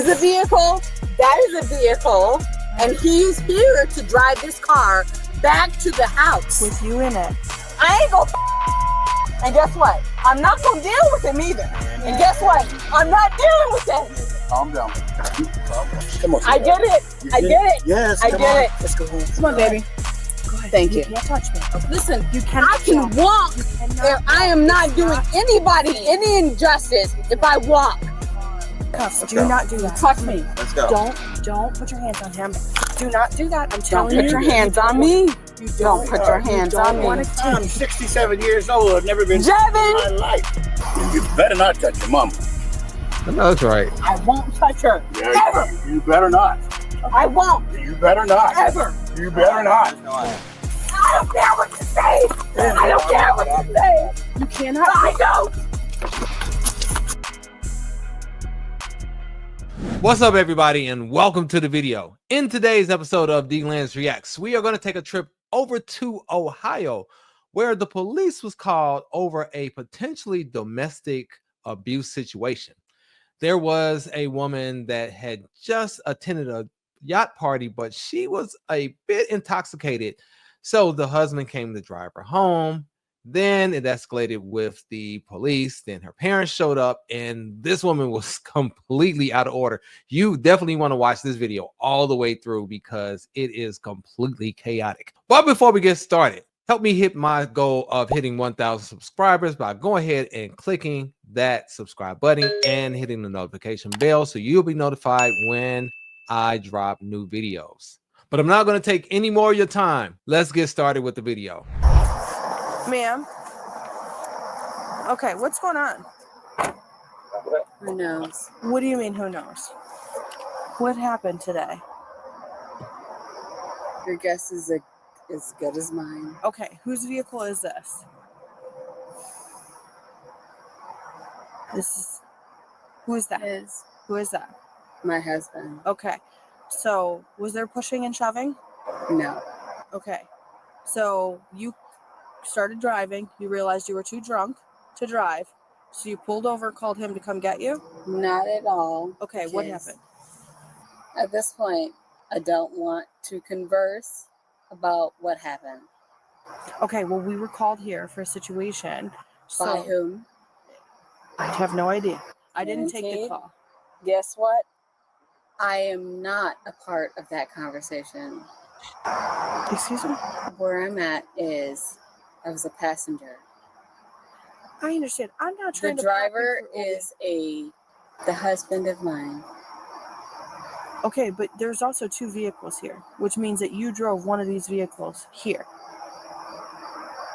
is a vehicle, that is a vehicle, and he's here to drive this car back to the house. With you in it. I ain't gonna and guess what? I'm not gonna deal with him either. And guess what? I'm not dealing with him. Calm down. Come on. I get it. I get it. Yes, I come get on. it. Let's go home. Come on, baby. Go ahead. Thank you. You can't touch me. Listen, You cannot. I can walk. If I am not doing anybody any injustice if I walk. Do not do that. Touch me. Let's go. Don't put your hands on him. Do not do that. I'm Don't telling you. put your hands on me. You Don't put your hands on me. I'm 67 years old. I've never been Jevin! in my life. You better not touch your mama. That's right. I won't touch her. Yeah, Ever. You better not. I won't. You better not. Ever. You better not. I don't care what you say. I don't care what you say. You cannot. I don't. What's up, everybody, and welcome to the video. In today's episode of D-Lance Reacts, we are going to take a trip over to Ohio, where the police was called over a potentially domestic abuse situation. There was a woman that had just attended a yacht party, but she was a bit intoxicated. So the husband came to drive her home. Then it escalated with the police. Then her parents showed up, and this woman was completely out of order. You definitely want to watch this video all the way through because it is completely chaotic. But before we get started, help me hit my goal of hitting 1,000 subscribers by going ahead and clicking that subscribe button and hitting the notification bell so you'll be notified when I drop new videos. But I'm not going to take any more of your time. Let's get started with the video. Ma'am. Okay, what's going on? Who knows? What do you mean, who knows? What happened today? Your guess is as good as mine. Okay, whose vehicle is this? Who is that? Is Who is that? my husband. Okay, so was there pushing and shoving? No. Okay, so you started driving, you realized you were too drunk to drive, so you pulled over, called him to come get you? Not at all. Okay, what Yes. happened? At this point, I don't want to converse about what happened. Okay, well, we were called here for a situation. By So whom? I have no idea. I didn't take the Guaranteed? call. Guess what? I am not a part of that conversation. Excuse me? Where I'm at is I was a passenger. I understand. I'm not The trying to. driver pop you for- is the husband of mine. Okay, but there's also two vehicles here, which means that you drove one of these vehicles here.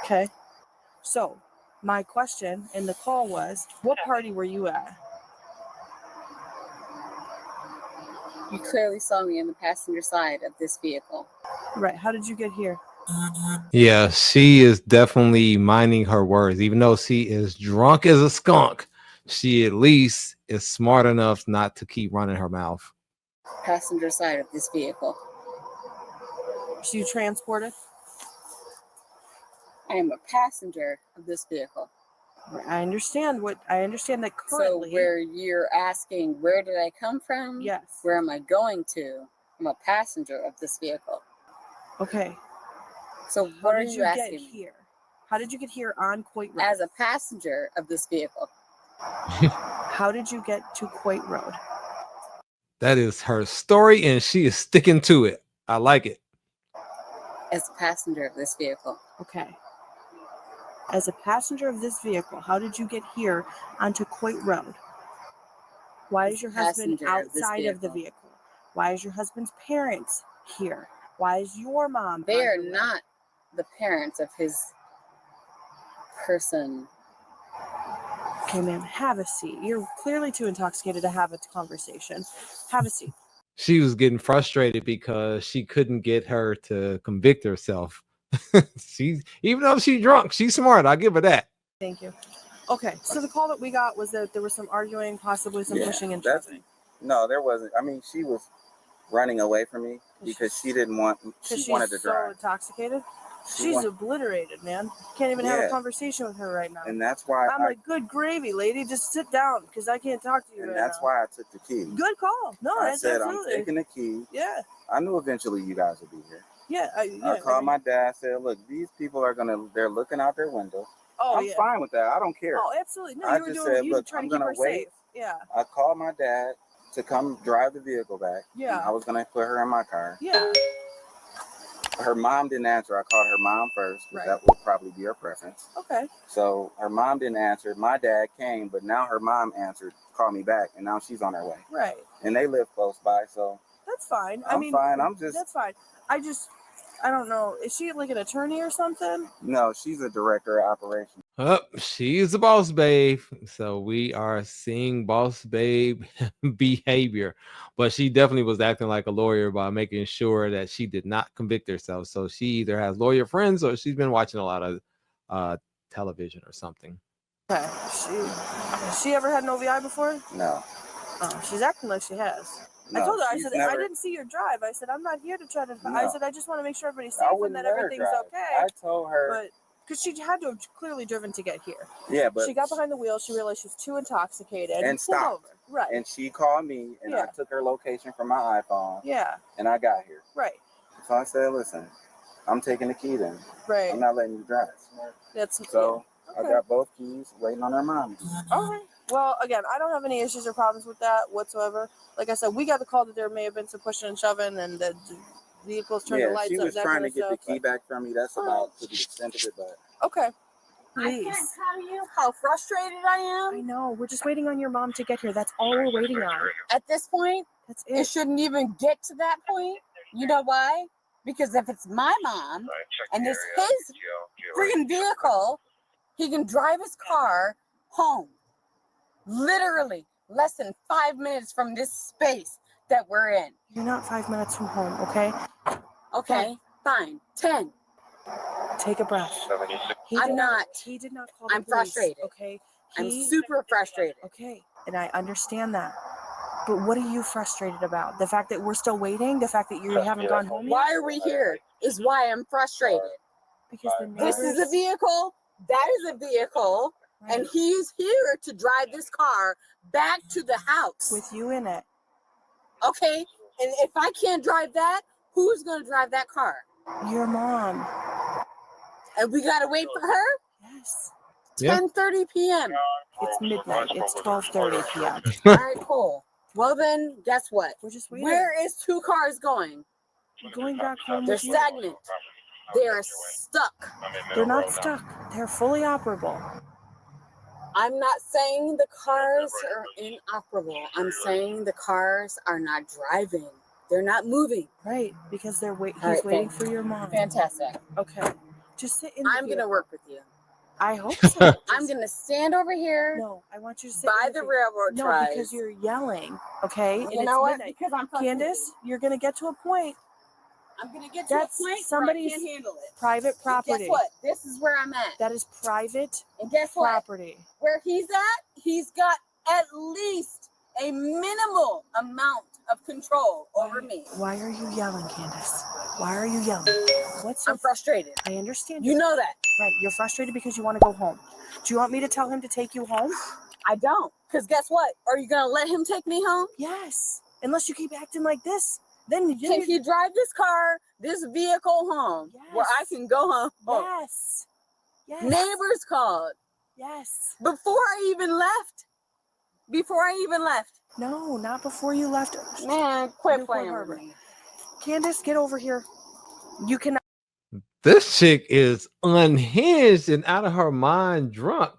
Okay? So, my question in the call was, what party were you at? You clearly saw me in the passenger side of this vehicle. Right. How did you get here? Yeah, she is definitely minding her words. Even though she is drunk as a skunk, she at least is smart enough not to keep running her mouth. Passenger side of this vehicle. So you transported? I am a passenger of this vehicle. I understand that currently. So where you're asking, where did I come from? Yes. Where am I going to? I'm a passenger of this vehicle. Okay. So How what are did you you get asking me? here? How did you get here on Coit Road? As a passenger of this vehicle. How did you get to Coit Road? That is her story, and she is sticking to it. I like it. As a passenger of this vehicle. Okay. As a passenger of this vehicle, how did you get here onto Coit Road? Why is your husband Passenger of this outside of the vehicle. vehicle? Why is your husband's parents here? Why is your mom? They on are the road? not the parents of his person. Okay, ma'am, have a seat. You're clearly too intoxicated to have a conversation. Have a seat. She was getting frustrated because she couldn't get her to convict herself. Even though she's drunk, she's smart. I'll give her that. Thank you. Okay, so the call that we got was that there was some arguing, possibly some pushing and shoving. No, there wasn't. I mean, she was running away from me because she didn't want. She wanted to so drive. intoxicated. She's obliterated, man. Can't even have a conversation with her right now. And that's why I'm like, good gravy, lady. Just sit down, because I can't talk to you right now. And that's why I took the key. Good call. No, I that's said, absolutely. I'm taking the key. Yeah. I knew eventually you guys would be here. Yeah. I called my dad, said, look, these people they're looking out their window. Oh, I'm fine with that. I don't care. Oh, absolutely. No, I you were just doing said, you look, trying I'm to keep gonna her wait. safe. Yeah. I called my dad to come drive the vehicle back. Yeah. I was gonna put her in my car. Yeah. Her mom didn't answer. I called her mom first, because Right. that would probably be her preference. Okay. So her mom didn't answer. My dad came, but now her mom answered, called me back, and now she's on her way. Right. And they live close by, so that's fine. I'm fine. That's fine. I don't know. Is she like an attorney or something? No, she's a director of operations. She's the boss babe. So we are seeing boss babe behavior. But she definitely was acting like a lawyer by making sure that she did not convict herself. So she either has lawyer friends or she's been watching a lot of television or something. Okay. Has she ever had an OVI before? No. Oh, she's acting like she has. No, I told her, I said, never... I didn't see your drive. I said, I'm not here to try to... No. I said, I just want to make sure everybody's safe and that everything's okay. I told her... But, because she had to have clearly driven to get here. Yeah, but... She got behind the wheel, she realized she was too intoxicated. And stopped. Over. Right. And she called me, and I took her location from my iPhone. Yeah. And I got here. Right. So I said, listen, I'm taking the key then. Right. I'm not letting you drive. So I got both keys waiting on her mom. All right. Well, again, I don't have any issues or problems with that whatsoever. Like I said, we got the call that there may have been some pushing and shoving and the vehicles turned the lights up. She was trying to get the key but... back from me. That's about to the extent of it, but... Okay. Please. I can't tell you how frustrated I am. I know. We're just waiting on your mom to get here. That's all we're waiting on. At this point, that's it shouldn't even get to that point. You know why? Because if it's my mom and it's his freaking vehicle, he can drive his car home. Literally less than 5 minutes from this space that we're in. You're not 5 minutes from home, okay? Okay, fine. 10. Take a breath. I'm not. He did not call the I'm police, frustrated. okay? I'm super frustrated. Okay, and I understand that. But what are you frustrated about? The fact that we're still waiting? The fact that you haven't gone home yet? Why are we here is why I'm frustrated. Because the neighbors... This is a vehicle. That is a vehicle. Right. And he's here to drive this car back to the house. With you in it. Okay, and if I can't drive that, who's going to drive that car? Your mom. And we got to wait for her? Yes. 10:30 p.m. It's midnight. It's 12:30 p.m. All right, cool. Well then, guess what? We're just waiting. Where is two cars going? Going back home. They're stagnant. They are stuck. They're not stuck. They're fully operable. I'm not saying the cars are inoperable. I'm saying the cars are not driving. They're not moving. Right, because he's waiting for your mom. Fantastic. Okay. Just sit in. I'm going to work with you. I hope so. I'm going to stand over here. No, I want you to sit by the railroad ties. No, because you're yelling, okay? You know what? Because I'm Candace, you're going to get to a point. I'm going to get to a point somebody's where I can't handle it. Private property. And guess what? This is where I'm at. That is private and guess what? Property. Where he's at, he's got at least a minimal amount of control over me. Why are you yelling, Candace? Why are you yelling? I'm frustrated. I understand. You know that. Right. You're frustrated because you want to go home. Do you want me to tell him to take you home? I don't. Because guess what? Are you going to let him take me home? Yes. Unless you keep acting like this. Then can he drive this car, this vehicle home where I can go home? Yes. Yes. Neighbors called. Yes. Before I even left. No, not before you left. Man, quit playing with me. Candace, get over here. You cannot. This chick is unhinged and out of her mind drunk.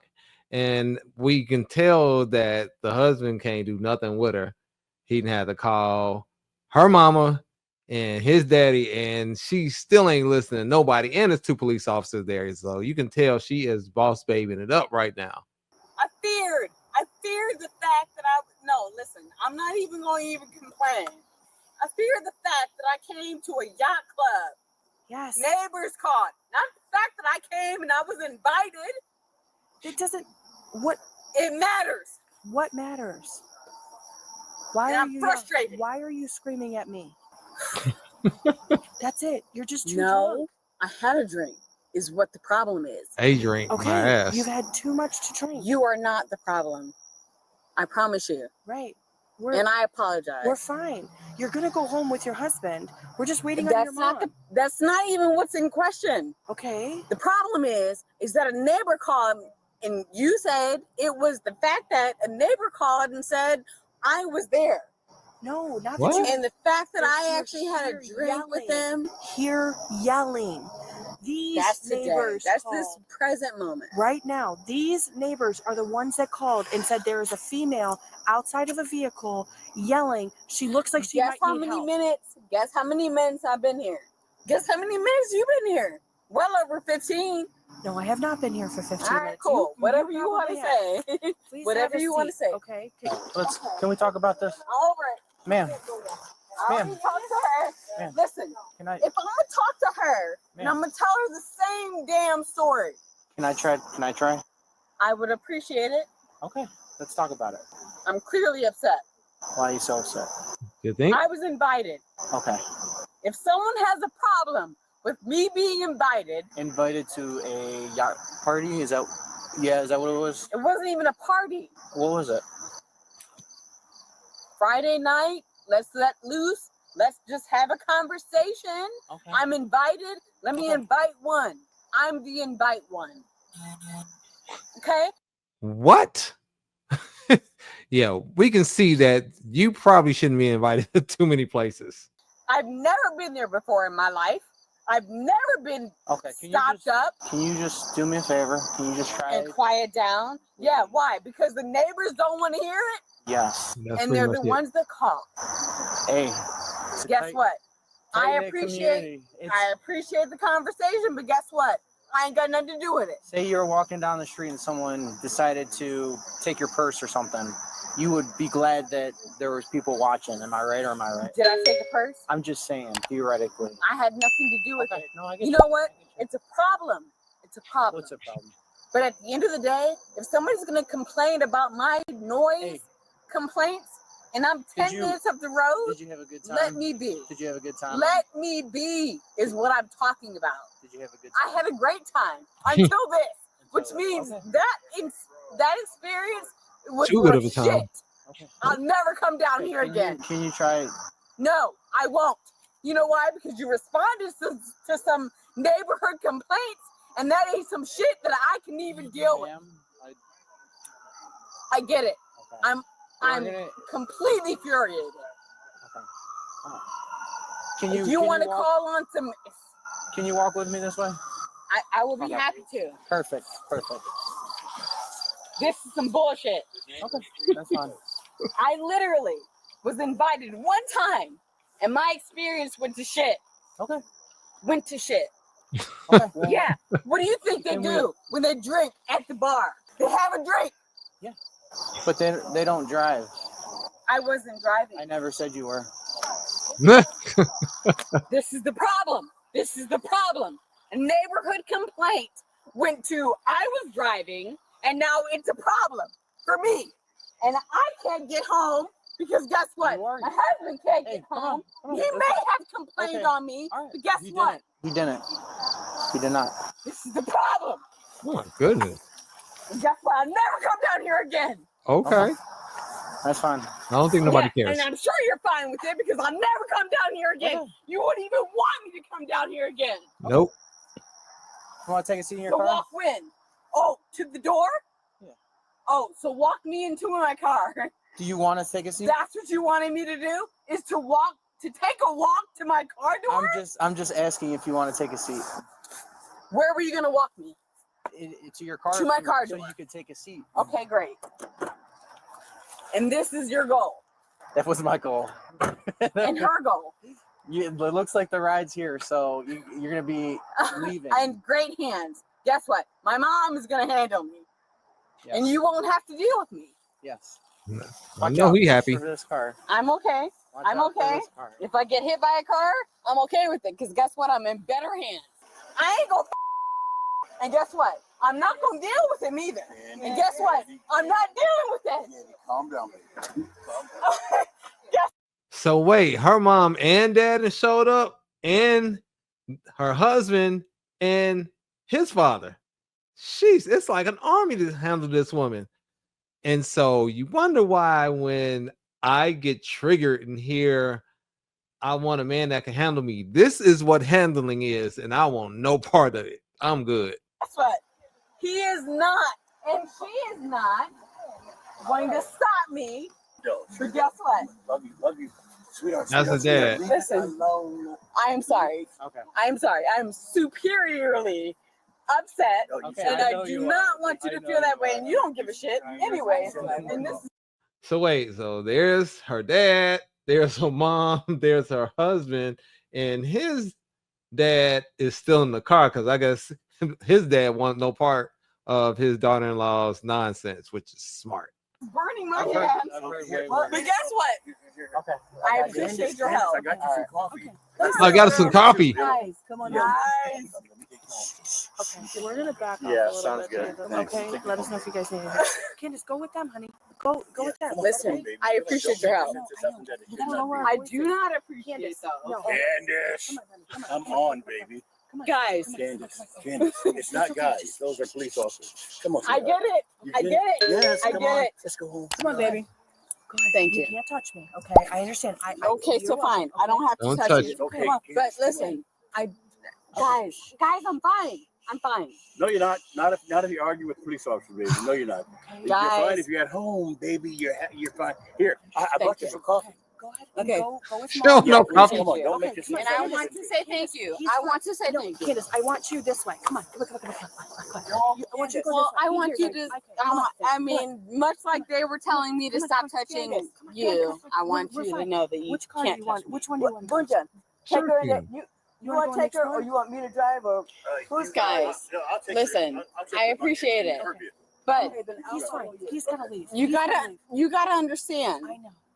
And we can tell that the husband can't do nothing with her. He didn't have to call her mama and his daddy, and she still ain't listening to nobody. And there's 2 police officers there. So you can tell she is boss babying it up right now. I feared the fact that listen, I'm not even going to even complain. I feared the fact that I came to a yacht club. Yes. Neighbors called. Not the fact that I came and I was invited. It doesn't. What? It matters. What matters? Why are you frustrated? Why are you screaming at me? That's it. You're just too No, drunk. I had a drink is what the problem is. A drink, my Okay, ass. you've had too much to drink. You are not the problem. I promise you. Right. And I apologize. We're fine. You're gonna go home with your husband. We're just waiting on your mom. That's not even what's in question. Okay. The problem is that a neighbor called and you said it was the fact that a neighbor called and said I was there. No, not What? that you. And the fact that I You're actually had a here drink with yelling. them. Here yelling. These That's today. neighbors. That's called. this present moment. Right now, these neighbors are the ones that called and said there is a female outside of a vehicle yelling. She looks like she Guess might how need many help. minutes? Guess how many minutes I've been here? Guess how many minutes you've been here? Well over 15. No, I have not been here for 15 All right, minutes. cool. Whatever you want to probably have. say. Please Whatever have a you want to seat, say. Okay. Can we talk about this? Over it. Ma'am, I already talked to her. Ma'am. Listen, can I if I'm gonna talk to her, and I'm gonna tell her the same damn story, try? I would appreciate it. Okay, let's talk about it. I'm clearly upset. Why are you so upset? You think? I was invited. Okay. If someone has a problem with me being invited, Invited to a yacht party? Is that what it was? it wasn't even a party. What was it? Friday night, let's let loose. Let's just have a conversation. Okay. I'm invited. Let me invite one. I'm the invite one. Okay? What? Yeah, we can see that you probably shouldn't be invited to too many places. I've never been there before in my life. I've never been Okay. stopped up Can you just do me a favor? Can you just try and it? quiet down. Yeah, why? Because the neighbors don't want to hear it, Yes. That's and pretty they're much the it. ones that call. Hey. it's a Guess tight- what? I tight-knit appreciate community. I appreciate the conversation, but guess what? I ain't got nothing to do with it. Say you're walking down the street and someone decided to take your purse or something. You would be glad that there was people watching. Am I right or am I right? Did I take a purse? I'm just saying, theoretically. I had nothing to do with Okay, it. no, I get You know what? It's a problem. It's a problem. What's the problem? But at the end of the day, if somebody's going to complain about my noise Hey. complaints, and I'm 10 you- minutes up the road, Did you have a good time? let me be. Did you have a good time? Let me be is what I'm talking about. Did you have a good I time? had a great time until this, which Until- means okay. that experience was Too good worth of a time. shit. Okay. I'll never come down Okay, here again. Can you try? No, I won't. You know why? Because you responded to some neighborhood complaints, and that ain't some shit that I can even deal with. Ma'am? I get it. Okay. I'm gonna- completely infuriated. Okay. Alright. Can If you want to walk- call on some, Can you walk with me this way? I will be Okay. happy to. Perfect. This is some bullshit. Okay, that's fine. I literally was invited one time, and my experience went to shit. Okay. Went to shit. Okay. Well, Yeah. What do you think they And do when they drink at the bar? They have a drink. But they don't drive. I wasn't driving. I never said you were. This is the problem. This is the problem. A neighborhood complaint went to I was driving, and now it's a problem for me. And I can't get home because guess what? You are. My husband can't Hey, get come home. on, come on. He Let's may go. have complained Okay. on me, All right. but guess He what? didn't. He didn't. He did not. This is the problem. Oh my goodness. And guess what? I'll never come down here again. Okay. That's fine. I don't think nobody Yeah, cares. and I'm sure you're fine with it because I'll never come down here again. Okay. You wouldn't even want me to come down here again. Nope. You want to take a seat in your So car? walk when? Oh, to the door? Yeah. Oh, so walk me into my car. Do you want to take a seat? That's what you wanted me to do? Is to take a walk to my car door? I'm just asking if you want to take a seat. Where were you gonna walk me? To your car. To my car so door. you could take a seat. Okay, great. And this is your goal. That was my goal. And her goal. It looks like the ride's here, so you're gonna be leaving. And great hands. Guess what? My mom is gonna handle me. Yes. And you won't have to deal with me. Yes. I Watch know out he happy. for this car. I'm okay. Watch I'm out for okay. this car. If I get hit by a car, I'm okay with it. Because guess what? I'm in better hands. I ain't gonna and guess what? I'm not gonna deal with him either. And guess what? I'm not dealing with it. Calm down, baby. So wait, her mom and dad showed up, and her husband and his father. Sheesh, it's like an army to handle this woman. And so you wonder why when I get triggered and hear I want a man that can handle me, this is what handling is, and I want no part of it. I'm good. Guess what? He is not, and she is not going to stop me. But guess what? Love you, sweetheart. That's a dad. Listen, I am sorry. Okay. I am sorry. I am superiorly upset, Okay, and I know I do you not are. want you I to know feel that you way, are. and you don't give a shit anyway. And this So wait, so there's her dad, there's her mom, there's her husband, and his dad is still in the car because I guess his dad wants no part of his daughter-in-law's nonsense, which is smart. is burning my I've heard- hands. I've heard way But worse. guess what? Okay. I got you. appreciate your help. I got you some coffee. I got us some coffee. Guys, come on. Guys. Okay, so we're gonna back off Yeah, a little sounds bit. good. Okay, Thanks. let us know if you guys need anything. Candace, go with them, honey. Go with them. Listen, I appreciate your help. You gotta lower our I voices. do not appreciate Candace, though. no. Candace, Come come on, baby. Come on. Guys, Candace, it's not guys. Those are police officers. Come on. I get it. You I get it. Yes, I come get on. it. Let's go home. Come on, baby. Go ahead. Thank you. You can't touch me, okay? I understand. Okay, so fine. I don't have to Don't touch touch you. it. Okay. But listen, guys, I'm fine. I'm fine. No, you're not. Not if you argue with police officers, baby. No, you're not. You're Guys. fine if you're at home, baby. You're fine. Here, I Thank brought you you. some coffee. Go ahead. and Okay. Go with Show mom. no please, coffee. Come on, don't Okay, make this. come on. And I want to say thank you. He's I fine. want to say No, thank you. Candace, I want you this way. Come on. Come on. I want you to go Well, this way. I want you to. Okay, come on. I mean, much like they were telling me to Come on, stop come on, touching Candace, come on, you, Candace, I want we're you to fine. know that you Which car do can't you touch want? me. Which one do you want? Bunjan, take her to you wanna want go to take next her, door? or you want me to drive, or who's guys? Listen, I appreciate it, but He's fine. He's gotta leave. you He's gotta gotta leave. understand.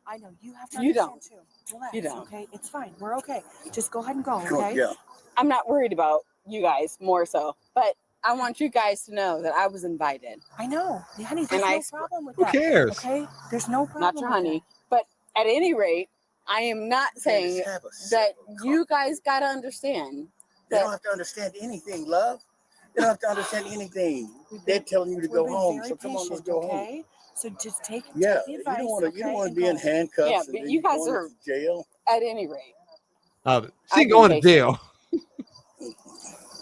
I know. You have to You understand don't. too. Relax, You don't. okay? It's fine. We're okay. Just go ahead and go, Cool, okay? yeah. I'm not worried about you guys more so, but I want you guys to know that I was invited. I know. Yeah, honey, there's And no I- problem with Who that. cares? Okay? There's no problem. Not your with honey, but at any rate, I am not saying that you guys gotta understand. They don't have to understand anything, love. They don't have to understand anything. They're telling you to that. go We've been home, very so come on, let's patient, go home. okay? So just take Yeah, the you advice, don't want to. okay, You don't want to and be in go. handcuffs. Yeah, and but then you guys going are- to jail. At any rate, She I'm going to impatient. jail.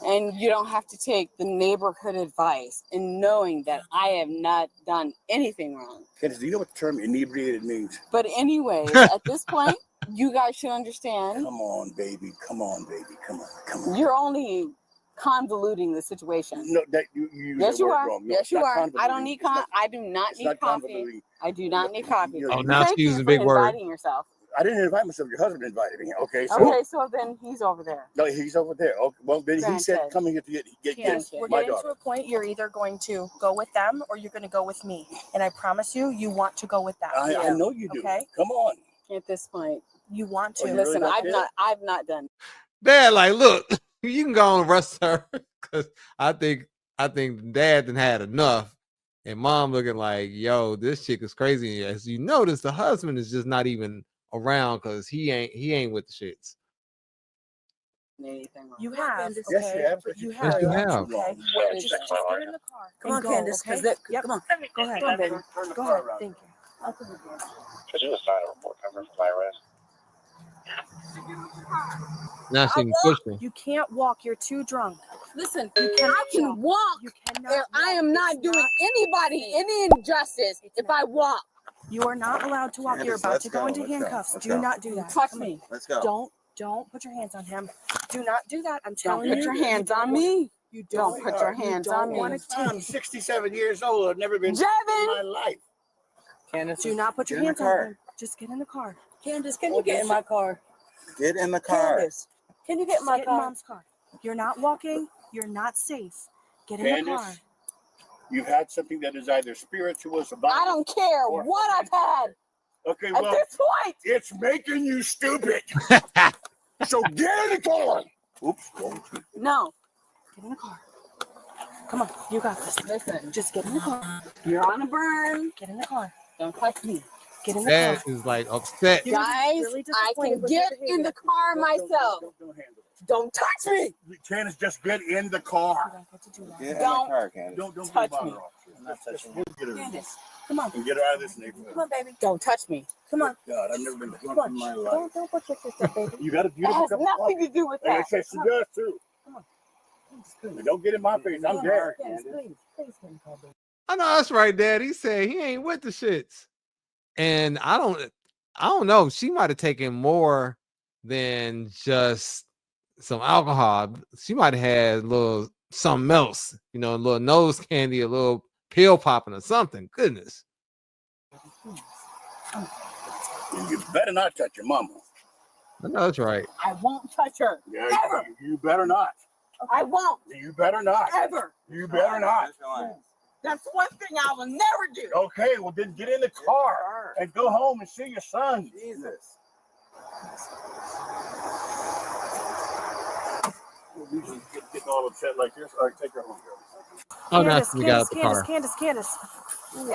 And you don't have to take the neighborhood advice in knowing that I have not done anything wrong. Candace, do you know what the term inebriated means? But anyways, at this point, you guys should understand Come on, baby. Come on, baby. Come on. Come on. you're only convoluting the situation. No, that you use Yes, that you word are. wrong. No, Yes, it's you not are. I convoluting. don't need It's not- I do not it's need not coffee. convoluting. I do not need coffee. Oh, now Thank she's you a big for word. inviting yourself. I didn't invite myself. Your husband invited me. Okay, so Okay, so then he's over there. no, he's over there. Okay, well, then he said, Granted. "Come here to get Candace, Yes, we're my getting daughter." to a point you're either going to go with them or you're going to go with me. And I promise you, you want to go with them. I know you do. Okay. Come on. At this point, You want to. Oh, you really listen, don't care? I've not done. Dad, like, look, you can go and arrest her because I think Dad done had enough, and Mom looking like, yo, this chick is crazy. As you notice, the husband is just not even around because he ain't with the shits. Anything wrong. You have. Okay? Yes, you have. But you Yes, have. you have. Okay. Well, Just get in the car. Come on, and go, Candace, okay? 'cause Yep. come on. Go ahead. Come on, baby. Turn the Go car ahead. around. Thank you. Could you just sign a report cover for my arrest? Now she can push me. You can't walk. You're too drunk. Listen, You cannot I can walk. You cannot. If I am walk. not It's doing anybody any injustice if I walk. You are not allowed to walk. You're Candace, about let's to go go, into let's go, handcuffs. let's Do go. not do that. Touch Come on. me. Let's go. Don't put your hands on him. Do not do that. I'm Don't telling put you. your hands on me. You Don't put your hands on me. want to I'm 67 years old. I've never been in Jevin! my life. Candace, Do not put your Get in hands the on car. him. Just get in the car. Candace, can you get in my car? Get in the car. Candace, can you get in Just my get in car? mom's car. You're not walking. You're not safe. Get in the car. Candace, you've had something that is either spiritual or body. I don't care what I've had. Okay, At well, this point, it's making you stupid. So get in the car. Oops. no. Get in the car. Come on. You got this. Listen, Just get in the car. you're on a burn. Get in the car. Don't touch me. Get in the Dad car. is like upset. You're gonna be Guys, really I disappointed can with your get in behavior. the car myself. Don't handle it. Don't touch me. Candace, just get in the car. Get in Don't the car, Candace. Don't touch bother me. her. I'm not touching We'll get her in. Candace, come on. And get her out of this neighborhood. Come on, baby. Don't touch me. Come on. God, I've never been Come drunk on. in my life. Don't put your fist up, baby. You got a It beautiful has cup of nothing coffee. to do with And I that. said she does too. Come on. And don't get in my face. I'm there. Candace, please. Please, come on, baby. I know that's right, Dad. He said he ain't with the shits. And I don't know. She might have taken more than just some alcohol. She might have had a little something else, you know, a little nose candy, a little pill popping or something. Goodness. You better not touch your mama. I know that's right. I won't touch her. Yeah, Ever. you better not. I won't. You better not. Ever. You better not. That's one thing I will never do. Okay, well then get in the car and go home and see your son. Jesus. You just getting all upset like this. All right, take her home, girl. Oh, no, we got out the car. Candace. Candace, you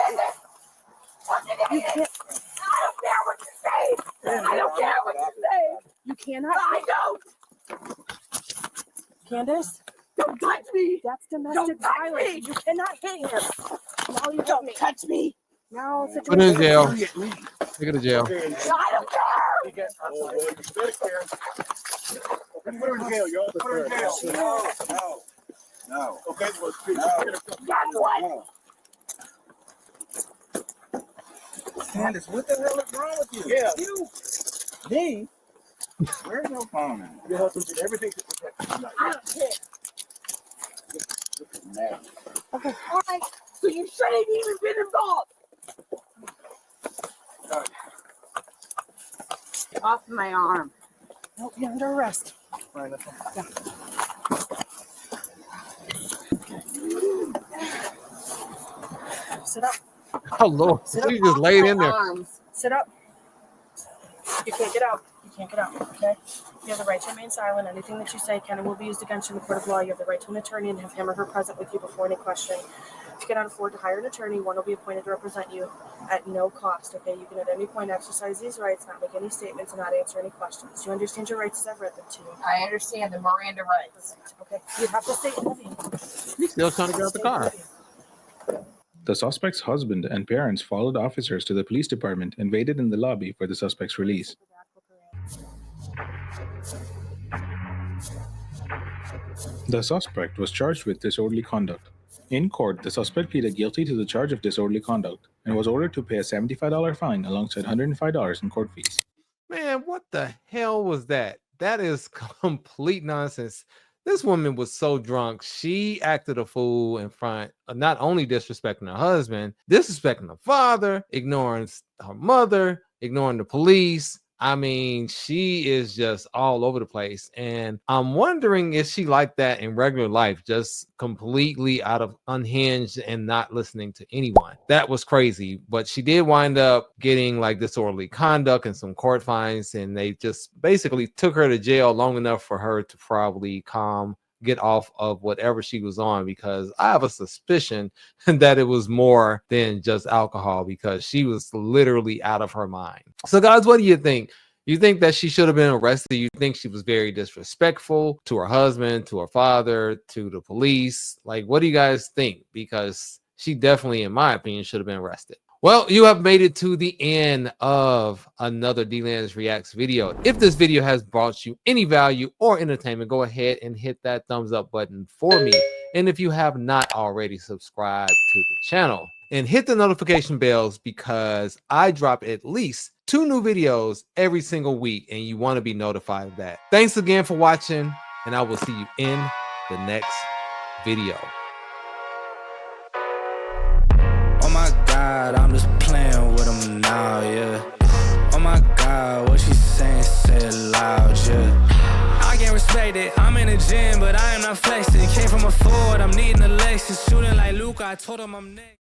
can't. I don't care what you say. I don't care what you say. You cannot. I don't. Candace, Don't touch me. that's domestic Don't touch violence. me. You cannot hit him. Now you hit Don't me. touch me. Now it's a Put her in jail. You hit me. Take her to jail. Okay, and- I don't care. Oh, well, you better care. Okay, put her in jail, y'all. Put her in jail. No. Okay, well, please. Guess what? No. Candace, what the hell is wrong with you? Yeah. You. Me? Where's your phone at? Your husband did everything to protect you tonight. I don't care. This is nasty. Okay, all right. So you shouldn't even been involved. Off my arm. Nope, you're under arrest. Fine, that's fine. Sit up. Oh, Lord. She just laid in there. Arms. Sit up. You can't get out. You can't get out. Okay. You have the right to remain silent. Anything that you say can and will be used against you in the court of law. You have the right to an attorney and have him or her present with you before any questioning. If you cannot afford to hire an attorney, one will be appointed to represent you at no cost. Okay. You can at any point exercise these rights, not make any statements, and not answer any questions. Do you understand your rights as I've read them to you? I understand the Miranda rights. Okay. You have to stay in the vehicle. Still trying to get out the car. The suspect's husband and parents followed officers to the police department and waited in the lobby for the suspect's release. The suspect was charged with disorderly conduct. In court, the suspect pleaded guilty to the charge of disorderly conduct and was ordered to pay a $75 fine alongside $105 in court fees. Man, what the hell was that? That is complete nonsense. This woman was so drunk. She acted a fool in front of not only disrespecting her husband, disrespecting her father, ignoring her mother, ignoring the police. I mean, she is just all over the place. And I'm wondering if she like that in regular life, just completely out of unhinged and not listening to anyone. That was crazy. But she did wind up getting like disorderly conduct and some court fines. And they just basically took her to jail long enough for her to probably get off of whatever she was on, because I have a suspicion that it was more than just alcohol, because she was literally out of her mind. So guys, what do you think? You think that she should have been arrested? You think she was very disrespectful to her husband, to her father, to the police? Like, what do you guys think? Because she definitely, in my opinion, should have been arrested. Well, you have made it to the end of another D-Lands Reacts video. If this video has brought you any value or entertainment, go ahead and hit that thumbs up button for me. And if you have not already, subscribe to the channel and hit the notification bells, because I drop at least 2 new videos every single week and you want to be notified of that. Thanks again for watching, and I will see you in the next video. Oh my God, I'm just playing with them now, yeah. Oh my God, what she saying, say it loud, yeah. I can't respect it, I'm in the gym, but I am not flexing. Came from a Ford, I'm needing a Lexus. Shooting like Luke, I told him I'm next.